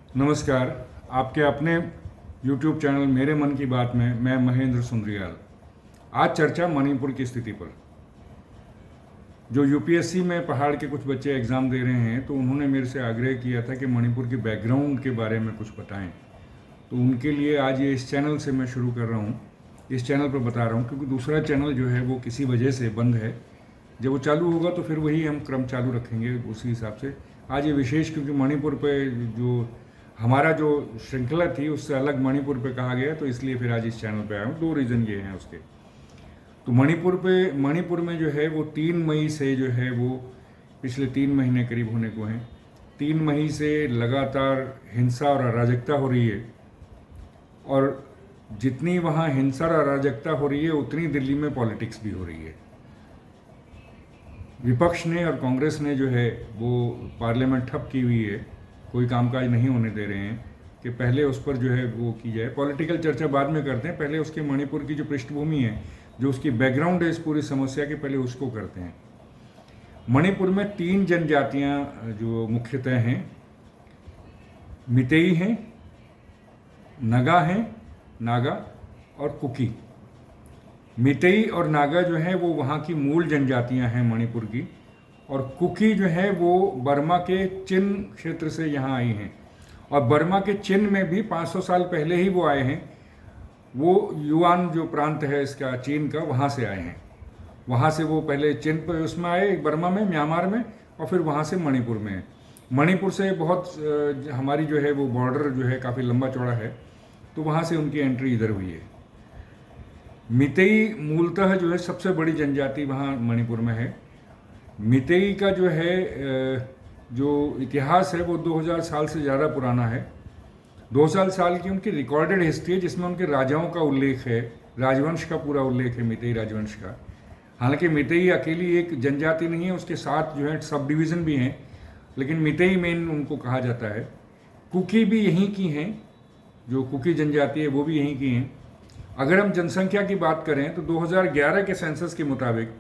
नमस्कार। आपके अपने YouTube चैनल मेरे मन की बात में मैं महेंद्र सुंदरियाल। आज चर्चा मणिपुर की स्थिति पर। जो यूपीएससी में पहाड़ के कुछ बच्चे एग्ज़ाम दे रहे हैं तो उन्होंने मेरे से आग्रह किया था कि मणिपुर के बैकग्राउंड के बारे में कुछ बताएं। तो उनके लिए आज ये इस चैनल से मैं शुरू कर रहा हूँ, इस चैनल पर बता रहा हूँ, क्योंकि दूसरा चैनल जो है वो किसी वजह से बंद है। जब वो चालू होगा तो फिर वही हम क्रम चालू रखेंगे उसी हिसाब से। आज ये विशेष क्योंकि मणिपुर पे जो हमारा जो श्रृंखला थी उससे अलग मणिपुर पे कहा गया, तो इसलिए फिर आज इस चैनल पे आया हूँ। दो रीज़न ये हैं उसके। तो मणिपुर में जो है वो 3 मई से जो है वो पिछले 3 महीने करीब होने को हैं, 3 मई से लगातार हिंसा और अराजकता हो रही है। और जितनी वहाँ हिंसा और अराजकता हो रही है उतनी दिल्ली में पॉलिटिक्स भी हो रही है। विपक्ष ने और कांग्रेस ने जो है वो पार्लियामेंट ठप की हुई है, कोई कामकाज नहीं होने दे रहे हैं कि पहले उस पर जो है वो की जाए। पॉलिटिकल चर्चा बाद में करते हैं, पहले उसके मणिपुर की जो पृष्ठभूमि है, जो उसकी बैकग्राउंड है इस पूरी समस्या के, पहले उसको करते हैं। मणिपुर में 3 जनजातियां जो मुख्यतः हैं, मितेई हैं, नगा हैं, नागा और कुकी। मितेई और नागा जो है वो वहाँ की मूल जनजातियां हैं मणिपुर की, और कुकी जो है वो बर्मा के चिन क्षेत्र से यहाँ आई हैं। और बर्मा के चिन में भी 500 साल पहले ही वो आए हैं। वो युआन जो प्रांत है इसका चीन का, वहाँ से आए हैं। वहाँ से वो पहले चिन पर उसमें आए, बर्मा में, म्यांमार में, और फिर वहाँ से मणिपुर में। मणिपुर से बहुत हमारी जो है वो बॉर्डर जो है काफ़ी लंबा चौड़ा है, तो वहाँ से उनकी एंट्री इधर हुई है। मितेई मूलतः जो है सबसे बड़ी जनजाति वहाँ मणिपुर में है। मितेई का जो है जो इतिहास है वो 2000 साल से ज़्यादा पुराना है। 2000 साल की उनकी रिकॉर्डेड हिस्ट्री है, जिसमें उनके राजाओं का उल्लेख है, राजवंश का पूरा उल्लेख है मितेई राजवंश का। हालांकि मितेई अकेली एक जनजाति नहीं है, उसके साथ जो है सब डिवीज़न भी हैं, लेकिन मितेई मेन उनको कहा जाता है। कुकी भी यहीं की हैं, जो कुकी जनजाति है वो भी यहीं की हैं। अगर हम जनसंख्या की बात करें तो 2011 के सेंसस के मुताबिक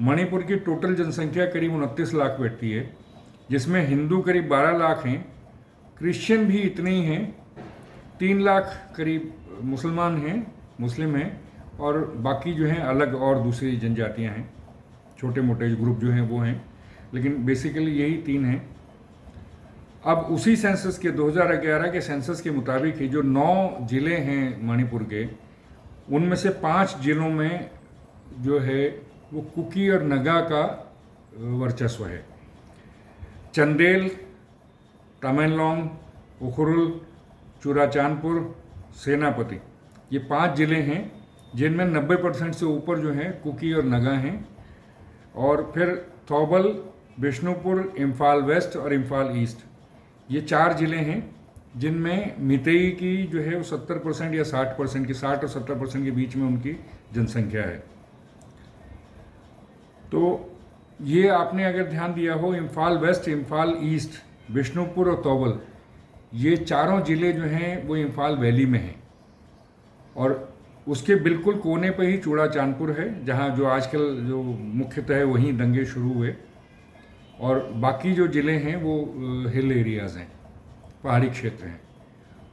मणिपुर की टोटल जनसंख्या करीब 29 लाख बैठती है, जिसमें हिंदू करीब 12 लाख हैं, क्रिश्चियन भी इतने ही हैं, 3 लाख करीब मुस्लिम हैं, और बाकी जो हैं अलग और दूसरी जनजातियां हैं, छोटे मोटे ग्रुप जो हैं वो हैं, लेकिन बेसिकली यही 3 हैं। अब उसी सेंसस के 2011 के सेंसस के मुताबिक ही जो 9 जिले हैं मणिपुर के, उनमें से 5 जिलों में जो है वो कुकी और नगा का वर्चस्व है। चंदेल, तमेंगलोंग, उखरुल, चुराचांदपुर, सेनापति, ये 5 जिले हैं जिनमें 90% से ऊपर जो हैं कुकी और नगा हैं। और फिर थौबल, बिष्णुपुर, इम्फाल वेस्ट और इम्फाल ईस्ट, ये 4 जिले हैं जिनमें मितेई की जो है वो 70% या 60% की, 60 और 70% के बीच में उनकी जनसंख्या है। तो ये आपने अगर ध्यान दिया हो, इम्फाल वेस्ट, इम्फाल ईस्ट, बिष्णुपुर और तौबल, ये चारों ज़िले जो हैं वो इम्फाल वैली में हैं। और उसके बिल्कुल कोने पर ही चूड़ाचांदपुर है, जहाँ जो आजकल जो मुख्यतः है वहीं दंगे शुरू हुए। और बाकी जो ज़िले हैं वो हिल एरियाज़ हैं, पहाड़ी क्षेत्र हैं।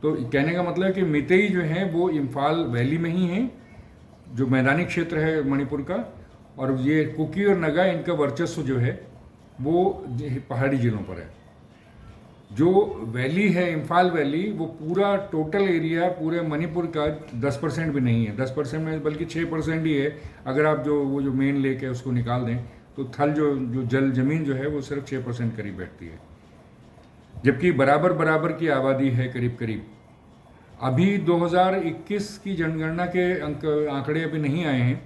तो कहने का मतलब है कि मितेई जो है वो इम्फाल वैली में ही हैं, जो मैदानी क्षेत्र है मणिपुर का, और ये कुकी और नगा, इनका वर्चस्व जो है वो पहाड़ी ज़िलों पर है। जो वैली है, इम्फाल वैली, वो पूरा टोटल एरिया पूरे मणिपुर का 10% भी नहीं है, 10% में बल्कि 6% ही है। अगर आप जो वो जो मेन लेक है उसको निकाल दें तो थल जो जल जमीन जो है वो सिर्फ 6% करीब बैठती है, जबकि बराबर बराबर की आबादी है करीब करीब। अभी 2021 की जनगणना के आंकड़े अभी नहीं आए हैं,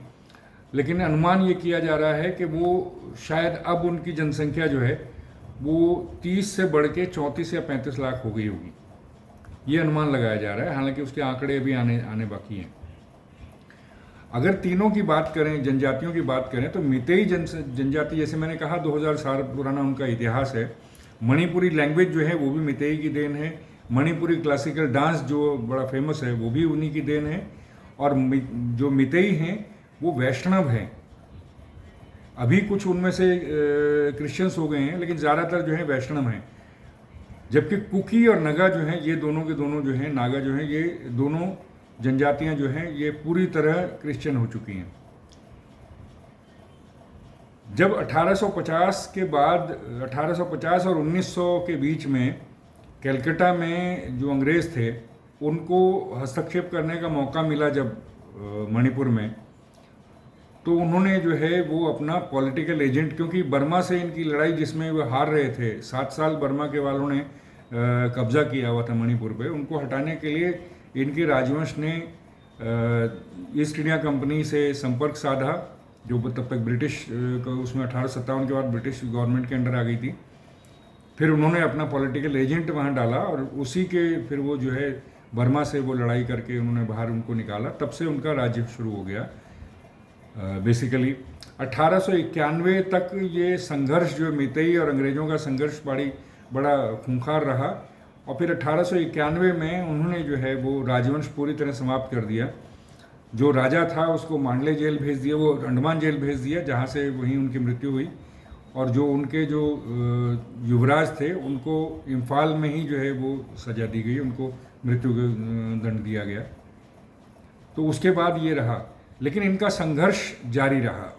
लेकिन अनुमान ये किया जा रहा है कि वो शायद अब उनकी जनसंख्या जो है वो 30 से बढ़ के 34 या 35 लाख हो गई होगी, ये अनुमान लगाया जा रहा है। हालांकि उसके आंकड़े अभी आने बाकी हैं। अगर तीनों की बात करें, जनजातियों की बात करें, तो मितेई जनजाति, जैसे मैंने कहा 2000 साल पुराना उनका इतिहास है। मणिपुरी लैंग्वेज जो है वो भी मितेई की देन है। मणिपुरी क्लासिकल डांस जो बड़ा फेमस है वो भी उन्हीं की देन है। और जो मितेई हैं वो वैष्णव हैं। अभी कुछ उनमें से क्रिश्चियंस हो गए हैं, लेकिन ज़्यादातर जो है वैष्णव हैं। जबकि कुकी और नगा जो हैं ये दोनों के दोनों जो हैं, नागा जो हैं, ये दोनों जनजातियां जो हैं ये पूरी तरह क्रिश्चियन हो चुकी हैं। जब 1850 के बाद 1850 और 1900 के बीच में कलकत्ता में जो अंग्रेज़ थे उनको हस्तक्षेप करने का मौका मिला जब मणिपुर में, तो उन्होंने जो है वो अपना पॉलिटिकल एजेंट, क्योंकि बर्मा से इनकी लड़ाई जिसमें वो हार रहे थे, 7 साल बर्मा के वालों ने कब्जा किया हुआ था मणिपुर पे, उनको हटाने के लिए इनके राजवंश ने ईस्ट इंडिया कंपनी से संपर्क साधा, जो तब तक ब्रिटिश उसमें 1857 के बाद ब्रिटिश गवर्नमेंट के अंडर आ गई थी। फिर उन्होंने अपना पॉलिटिकल एजेंट वहाँ डाला और उसी के फिर वो जो है बर्मा से वो लड़ाई करके उन्होंने बाहर उनको निकाला, तब से उनका राज्य शुरू हो गया। बेसिकली 1891 तक ये संघर्ष जो मितेई और अंग्रेज़ों का संघर्ष बड़ा खूंखार रहा, और फिर 1891 में उन्होंने जो है वो राजवंश पूरी तरह समाप्त कर दिया। जो राजा था उसको मांडले जेल भेज दिया, वो अंडमान जेल भेज दिया, जहाँ से वहीं उनकी मृत्यु हुई, और जो उनके जो युवराज थे उनको इम्फाल में ही जो है वो सज़ा दी गई, उनको मृत्यु दंड दिया गया। तो उसके बाद ये रहा, लेकिन इनका संघर्ष जारी रहा,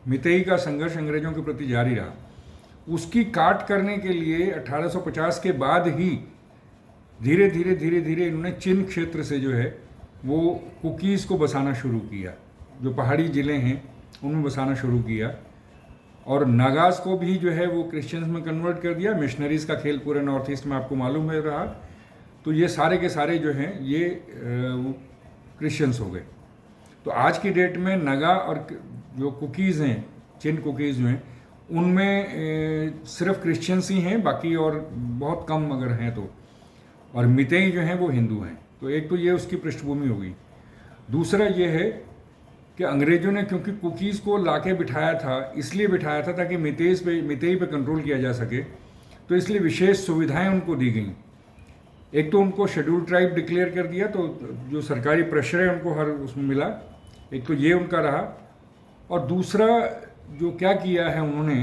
मितेई का संघर्ष अंग्रेज़ों के प्रति जारी रहा। उसकी काट करने के लिए 1850 के बाद ही धीरे धीरे इन्होंने चिन क्षेत्र से जो है वो कुकीज़ को बसाना शुरू किया, जो पहाड़ी ज़िले हैं उनमें बसाना शुरू किया, और नागाज़ को भी जो है वो क्रिश्चियंस में कन्वर्ट कर दिया। मिशनरीज़ का खेल पूरे नॉर्थ ईस्ट में आपको मालूम है रहा। तो ये सारे के सारे जो हैं ये क्रिश्चियंस हो गए। तो आज की डेट में नगा और जो कुकीज़ हैं, चिन कुकीज़ जो हैं, उनमें सिर्फ क्रिश्चियंस ही हैं, बाकी और बहुत कम अगर हैं तो, और मितेई जो हैं वो हिंदू हैं। तो एक तो ये उसकी पृष्ठभूमि होगी। दूसरा ये है कि अंग्रेज़ों ने क्योंकि कुकीज़ को लाके बिठाया था, इसलिए बिठाया था ताकि मितेई पे कंट्रोल किया जा सके, तो इसलिए विशेष सुविधाएं उनको दी गई। एक तो उनको शेड्यूल ट्राइब डिक्लेयर कर दिया, तो जो सरकारी प्रेशर है उनको हर उसमें मिला, एक तो ये उनका रहा। और दूसरा जो क्या किया है उन्होंने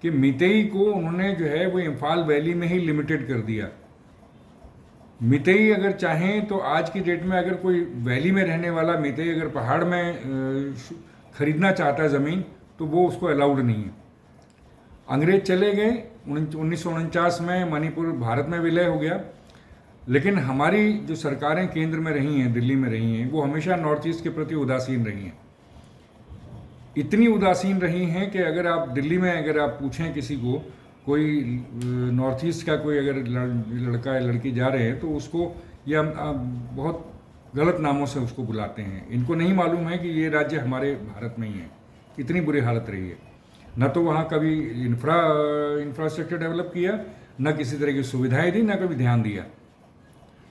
कि मितेई को उन्होंने जो है वो इम्फाल वैली में ही लिमिटेड कर दिया। मितेई अगर चाहें तो आज की डेट में अगर कोई वैली में रहने वाला मितेई अगर पहाड़ में ख़रीदना चाहता है ज़मीन, तो वो उसको अलाउड नहीं है। अंग्रेज चले गए, 1949 में मणिपुर भारत में विलय हो गया, लेकिन हमारी जो सरकारें केंद्र में रही हैं, दिल्ली में रही हैं, वो हमेशा नॉर्थ ईस्ट के प्रति उदासीन रही हैं। इतनी उदासीन रही हैं कि अगर आप दिल्ली में अगर आप पूछें किसी को, कोई नॉर्थ ईस्ट का कोई अगर लड़का या लड़की जा रहे हैं, तो उसको या बहुत गलत नामों से उसको बुलाते हैं। इनको नहीं मालूम है कि ये राज्य हमारे भारत में ही है। इतनी बुरी हालत रही है, न तो वहाँ कभी इंफ्रास्ट्रक्चर डेवलप किया, न किसी तरह की सुविधाएं दी, न कभी ध्यान दिया।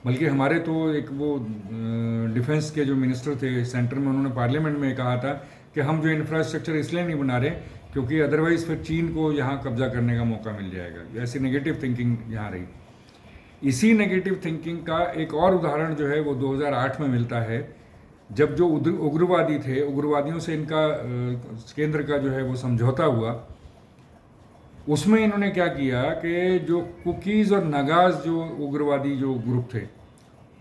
बल्कि हमारे तो एक वो डिफेंस के जो मिनिस्टर थे सेंटर में, उन्होंने पार्लियामेंट में कहा था कि हम जो इंफ्रास्ट्रक्चर इसलिए नहीं बना रहे क्योंकि अदरवाइज़ फिर चीन को यहाँ कब्जा करने का मौका मिल जाएगा। ऐसी नेगेटिव थिंकिंग यहाँ रही। इसी नेगेटिव थिंकिंग का एक और उदाहरण जो है वो 2008 में मिलता है, जब जो उग्रवादी थे, उग्रवादियों से इनका केंद्र का जो है वो समझौता हुआ। उसमें इन्होंने क्या किया कि जो कुकीज़ और नगाज़ जो उग्रवादी जो ग्रुप थे,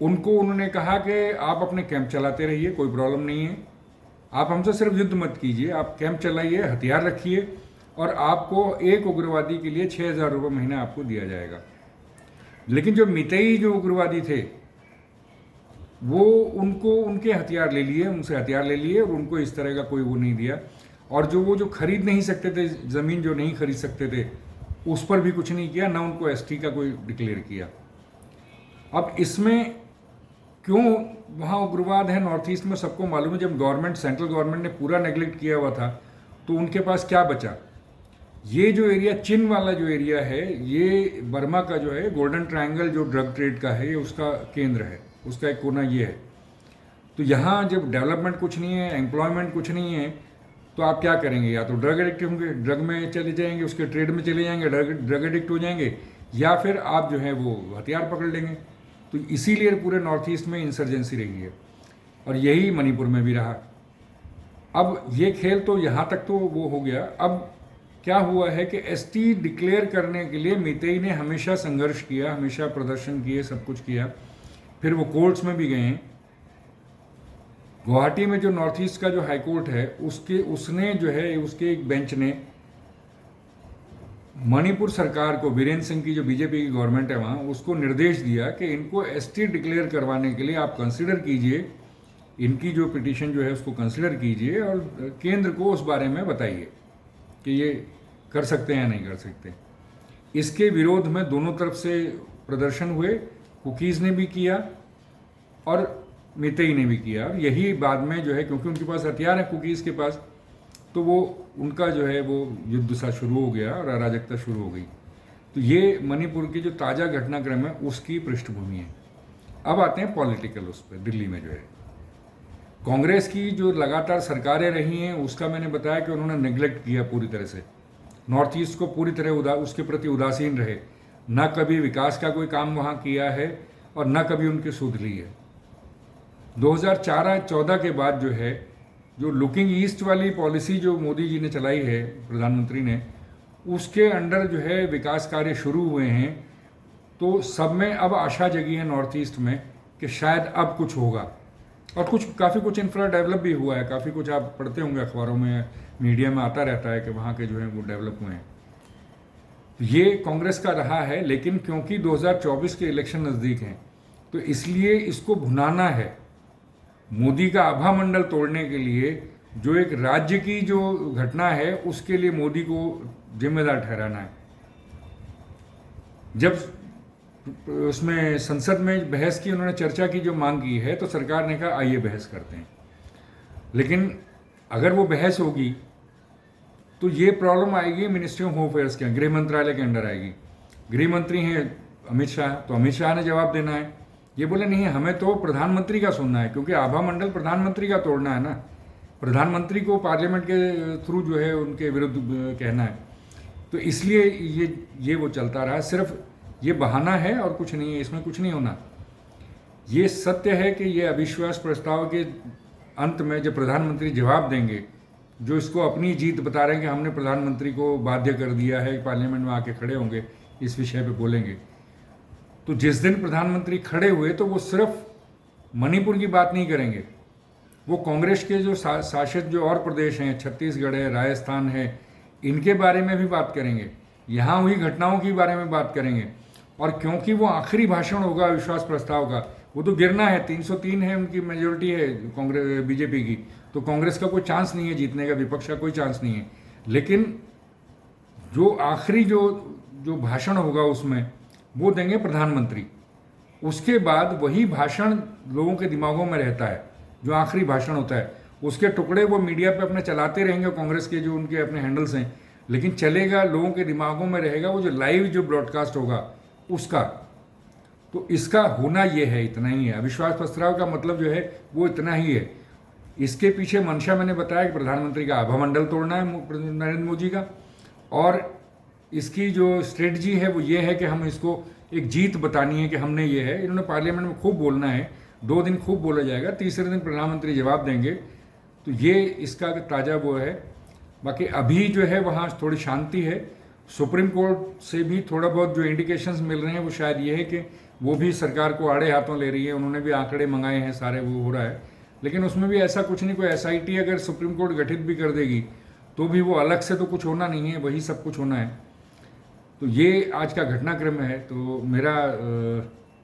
उनको उन्होंने कहा कि आप अपने कैंप चलाते रहिए, कोई प्रॉब्लम नहीं है, आप हमसे सिर्फ युद्ध मत कीजिए, आप कैंप चलाइए, हथियार रखिए, और आपको एक उग्रवादी के लिए 6,000 रुपये महीना आपको दिया जाएगा। लेकिन जो मितेई जो उग्रवादी थे वो उनको उनके हथियार ले लिए, उनसे हथियार ले लिए, और उनको इस तरह का कोई वो नहीं दिया। और जो खरीद नहीं सकते थे, ज़मीन जो नहीं खरीद सकते थे, उस पर भी कुछ नहीं किया, ना उनको एसटी का कोई डिक्लेयर किया। अब इसमें क्यों वहाँ उग्रवाद है नॉर्थ ईस्ट में, सबको मालूम है। जब गवर्नमेंट, सेंट्रल गवर्नमेंट ने पूरा नेगलेक्ट किया हुआ था, तो उनके पास क्या बचा? ये जो एरिया, चिन वाला जो एरिया है, ये बर्मा का जो है गोल्डन ट्रायंगल जो ड्रग ट्रेड का है, ये उसका केंद्र है, उसका एक कोना ये है। तो यहाँ जब डेवलपमेंट कुछ नहीं है, एम्प्लॉयमेंट कुछ नहीं है, तो आप क्या करेंगे? या तो ड्रग एडिक्ट होंगे, ड्रग में चले जाएंगे, उसके ट्रेड में चले जाएंगे, ड्रग एडिक्ट हो जाएंगे, या फिर आप जो है वो हथियार पकड़ लेंगे। तो इसीलिए पूरे नॉर्थ ईस्ट में इंसर्जेंसी रही है, और यही मणिपुर में भी रहा। अब ये खेल तो यहाँ तक तो वो हो गया। अब क्या हुआ है कि एसटी डिक्लेयर करने के लिए मीतेई ने हमेशा संघर्ष किया, हमेशा प्रदर्शन किए, सब कुछ किया, फिर वो कोर्ट्स में भी गए हैं। गुवाहाटी में जो नॉर्थ ईस्ट का जो हाई कोर्ट है उसने जो है उसके एक बेंच ने मणिपुर सरकार को, बीरेंद्र सिंह की जो बीजेपी की गवर्नमेंट है वहाँ, उसको निर्देश दिया कि इनको एसटी डिक्लेयर करवाने के लिए आप कंसिडर कीजिए, इनकी जो पिटीशन जो है उसको कंसिडर कीजिए और केंद्र को उस बारे में बताइए कि ये कर सकते हैं या नहीं कर सकते। इसके विरोध में दोनों तरफ से प्रदर्शन हुए, कुकीज़ ने भी किया और मीतेई ने भी किया। यही बाद में जो है, क्योंकि उनके पास हथियार है कुकीज़ के पास, तो वो उनका जो है वो युद्ध सा शुरू हो गया और अराजकता शुरू हो गई। तो ये मणिपुर की जो ताज़ा घटनाक्रम है उसकी पृष्ठभूमि है। अब आते हैं पॉलिटिकल उस पर। दिल्ली में जो है कांग्रेस की जो लगातार सरकारें रही हैं उसका मैंने बताया कि उन्होंने नेग्लेक्ट किया पूरी तरह से, नॉर्थ ईस्ट को पूरी तरह उसके प्रति उदासीन रहे, ना कभी विकास का कोई काम वहाँ किया है और ना कभी उनकी सुध ली है। 2014 के बाद जो है जो लुकिंग ईस्ट वाली पॉलिसी जो मोदी जी ने चलाई है, प्रधानमंत्री ने, उसके अंडर जो है विकास कार्य शुरू हुए हैं। तो सब में अब आशा जगी है नॉर्थ ईस्ट में कि शायद अब कुछ होगा, और काफ़ी कुछ इंफ्रा डेवलप भी हुआ है, काफ़ी कुछ आप पढ़ते होंगे अखबारों में, मीडिया में आता रहता है कि वहाँ के जो है वो डेवलप हुए हैं। तो ये कांग्रेस का रहा है, लेकिन क्योंकि 2024 के इलेक्शन नज़दीक हैं तो इसलिए इसको भुनाना है। मोदी का आभा मंडल तोड़ने के लिए जो एक राज्य की जो घटना है उसके लिए मोदी को जिम्मेदार ठहराना है। जब उसमें संसद में बहस की, उन्होंने चर्चा की, जो मांग की है, तो सरकार ने कहा आइए बहस करते हैं। लेकिन अगर वो बहस होगी तो ये प्रॉब्लम आएगी मिनिस्ट्री ऑफ होम अफेयर्स के, गृह मंत्रालय के अंडर आएगी। गृह मंत्री हैं अमित शाह, तो अमित शाह ने जवाब देना है। ये बोले नहीं, हमें तो प्रधानमंत्री का सुनना है, क्योंकि आभा मंडल प्रधानमंत्री का तोड़ना है ना, प्रधानमंत्री को पार्लियामेंट के थ्रू जो है उनके विरुद्ध कहना है। तो इसलिए ये वो चलता रहा। सिर्फ ये बहाना है और कुछ नहीं है, इसमें कुछ नहीं होना। ये सत्य है कि ये अविश्वास प्रस्ताव के अंत में जब प्रधानमंत्री जवाब देंगे, जो इसको अपनी जीत बता रहे हैं कि हमने प्रधानमंत्री को बाध्य कर दिया है, पार्लियामेंट में आके खड़े होंगे, इस विषय पे बोलेंगे, तो जिस दिन प्रधानमंत्री खड़े हुए तो वो सिर्फ मणिपुर की बात नहीं करेंगे, वो कांग्रेस के जो शासित जो और प्रदेश हैं, छत्तीसगढ़ है, राजस्थान है, इनके बारे में भी बात करेंगे, यहाँ हुई घटनाओं के बारे में बात करेंगे। और क्योंकि वो आखिरी भाषण होगा अविश्वास प्रस्ताव का, वो तो गिरना है, 303 है उनकी मेजोरिटी है कांग्रेस बीजेपी की, तो कांग्रेस का कोई चांस नहीं है जीतने का, विपक्ष का कोई चांस नहीं है। लेकिन जो आखिरी जो भाषण होगा उसमें वो देंगे प्रधानमंत्री। उसके बाद वही भाषण लोगों के दिमागों में रहता है, जो आखिरी भाषण होता है, उसके टुकड़े वो मीडिया पे अपने चलाते रहेंगे, कांग्रेस के जो उनके अपने हैंडल्स हैं, लेकिन चलेगा, लोगों के दिमागों में रहेगा वो जो लाइव जो ब्रॉडकास्ट होगा उसका। तो इसका होना ये है, इतना ही है। अविश्वास प्रस्ताव का मतलब जो है वो इतना ही है। इसके पीछे मंशा मैंने बताया कि प्रधानमंत्री का आभा मंडल तोड़ना है नरेंद्र मोदी का, और इसकी जो स्ट्रेटजी है वो ये है कि हम इसको एक जीत बतानी है कि हमने ये है। इन्होंने पार्लियामेंट में खूब बोलना है, 2 दिन खूब बोला जाएगा, तीसरे दिन प्रधानमंत्री जवाब देंगे। तो ये इसका ताज़ा वो है। बाकी अभी जो है वहाँ थोड़ी शांति है। सुप्रीम कोर्ट से भी थोड़ा बहुत जो इंडिकेशंस मिल रहे हैं वो शायद ये है कि वो भी सरकार को आड़े हाथों ले रही है, उन्होंने भी आंकड़े मंगाए हैं सारे, वो हो रहा है। लेकिन उसमें भी ऐसा कुछ नहीं, कोई SIT अगर सुप्रीम कोर्ट गठित भी कर देगी तो भी वो अलग से तो कुछ होना नहीं है, वही सब कुछ होना है। तो ये आज का घटनाक्रम है। तो मेरा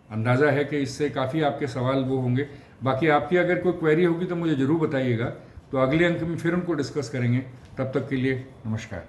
अंदाज़ा है कि इससे काफ़ी आपके सवाल वो होंगे। बाकी आपकी अगर कोई क्वेरी होगी तो मुझे ज़रूर बताइएगा, तो अगले अंक में फिर उनको डिस्कस करेंगे। तब तक के लिए नमस्कार।